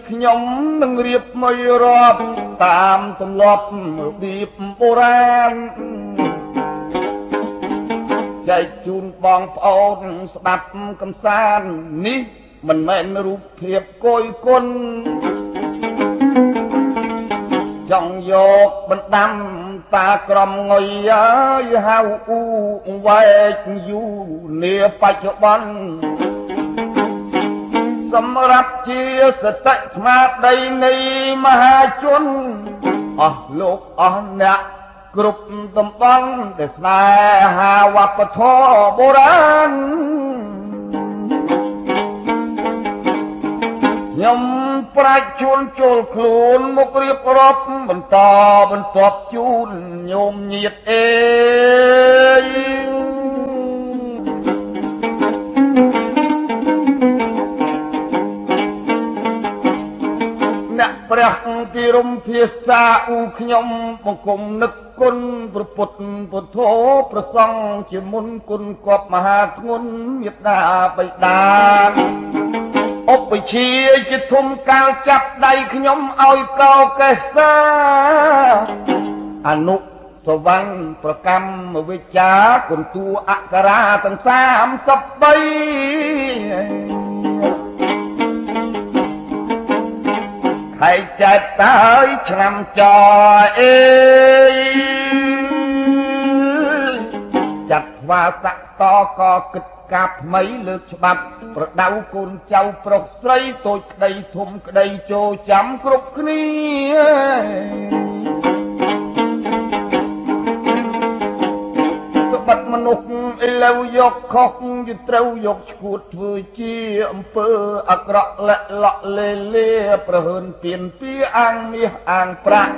ខ្ញុំនឹងរៀបមួយរាប់តាមទម្លាប់របៀបបុរាណចែកជូនបងប្អូនស្ដាប់កំសាន្តនេះមិនមែនរូបភាពគយគុណចង់យកបណ្ដាំតាក្រំងុយហើយហៅអ៊ូវែកយូនាបច្ចុប្បន្នសម្រាប់ជាសតិស្មារតីនៃមហាជនអស់លោកអស់អ្នកគ្រប់តំបន់ដែលស្នេហាវប្បធម៌បុរាណខ្ញុំប្រាជ្ញជួនចូលខ្លួនមករៀបរាប់បន្តបន្ទាប់ជូនញោមញាតិអេអ្នកព្រះទីរំភាសាអ៊ូខ្ញុំបង្គំនឹកគុណព្រះពុទ្ធពុទ្ធោប្រសង់ជាមុនគុណគប់មហាធ្ងន់មេត្តាបិតាឧបជាជាធំកាលចាប់ដៃខ្ញុំឲ្យកោកេសាអនុសវੰប្រកម្មវិជ្ជាគុណតួអក្សរាទាំង33ខែចែកតើយឆ្នាំចអេចាត់វាស័កតក៏គិតកាប់ថ្មីលើកច្បាប់ប្រដៅកូនចៅប្រុសស្រីតូចក្តីធំក្តីចូលចាំគ្រប់គ្នាបាត់មនុស្សឥឡូវយកខុសយត្រូវយកឈួតធ្វើជាអំពើអាក្រក់លាក់លក់លេលេប្រហើនពៀនពីអាងមាសអាងប្រាក់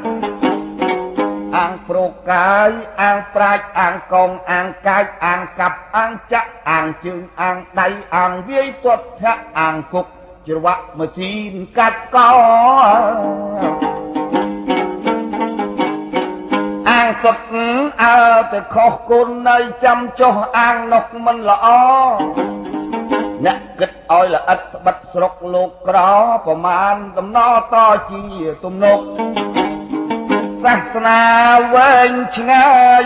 អាងប្រកាយអាងប្រាជ្ញអាងកងអាងកាយអាងកាប់អាងចាក់អាងជើងអាងដៃអាងវាយទាត់ធាក់អាងគុកច្រវាក់ម៉ាស៊ីនកាត់កោអាងសុតអើតែខុសគុណនៅចាំចុះអាងនោះមិនល្អអ្នកគិតឲ្យល្អិតបិទស្រុកលោកក្រប្រមាណដំណរតជាទំនុកសាសនាវែងឆ្ងាយ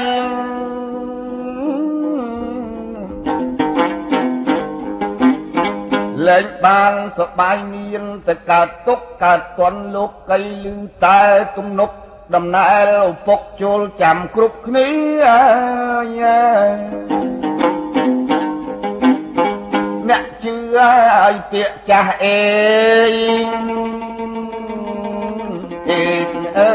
លែងបានសបាយមានតែកើតទុកកើតទន់លោកកៃលឺតែទំនុកដំណើរឪពុកចូលចាំគ្រប់គ្នាអ្នកជឿឲ្យពាក្យចាស់អេអេអើ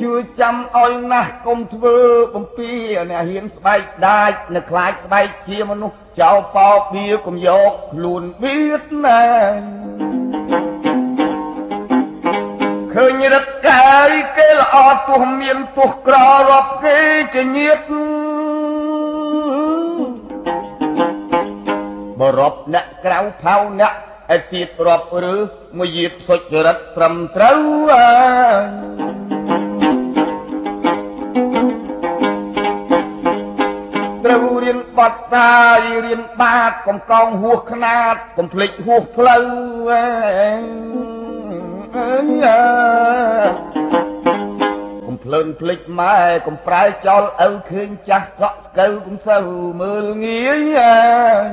ជួយចាំឲ្យណាស់កុំធ្វើបំពីអ្នកហ៊ានស្បែកដាច់នៅខ្លាចស្បែកជាមនុស្សចោលបោបៀកុំយកខ្លួនបៀតណាឃើញរត់កាយគេល្អទោះមានទោះក្ររាប់គេជាញាតបរាប់អ្នកក្រៅផៅអ្នកឯទៀតរាប់ឬមួយយាបសុចរិតត្រឹមត្រូវត្រូវរៀនបត់តាយរៀនបាតកំកងហួសខ្នាតកំភ្លេចហួសផ្លូវកំ ភ្លើនភ្លេចម៉ែកំប្រែចោលឪឃើញចាស់សក់ស្កូវកុំសូវមើលងាយ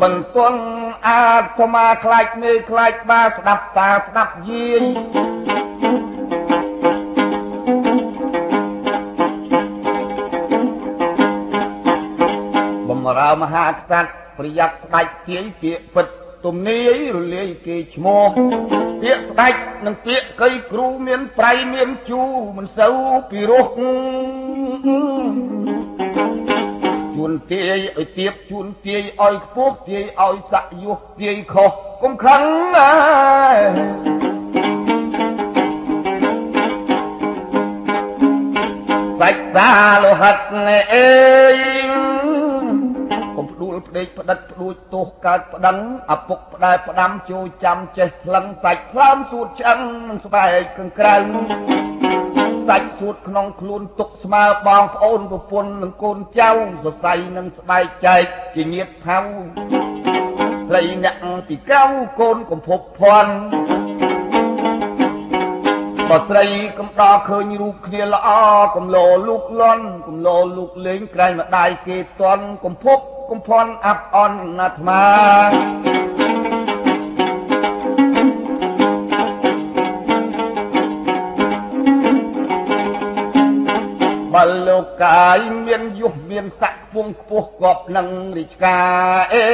បន្ទន់អាត្មាខ្លាចមេខ្លាចបាស្ដាប់តាស្ដាប់យាយបំរើមហាក្សត្រប្រយ័ត្នស្ដេចទាយពាក្យពិតទំនាយរលាយគេឈ្មោះពាក្យស្ដេចនិងពាក្យកៃគ្រូមានប្រៃមានជូរមិនសូវពីរោះជួនទាយឲ្យទៀបជួនទាយឲ្យខ្ពស់ទាយឲ្យស័កយុះទាយខុសកុំខឹងសាច់សាលោហិតអេកុំផ្ដួលផ្ដេកផ្ដិតផ្ដួចទោសកើតប្តឹងឪពុកផ្ដែផ្ដាំចូលចាំចេះថ្លឹងសាច់ថ្លើមសួតឆ្អឹងនឹងស្បែកខាងក្រៅសាច់សួតក្នុងខ្លួនទុកស្មើបងប្អូនប្រពន្ធនិងកូនចៅសរសៃនឹងស្បែកចែកជាញាតិផៅស្រីអ្នកពីកៅកូនកំភពភ័ណ្ឌបើស្រីកំដរឃើញរូបគ្នាល្អកំលោលូកលន់កំលោលូកលេងក្រែងម្ដាយគេតន់កំភពកំភ័ណ្ឌអាប់អន់ណាត់ថ្មាបើលោកកាយមានយុះមានស័ក្តិខ្ពង់ខ្ពស់គប់នឹងរាជការ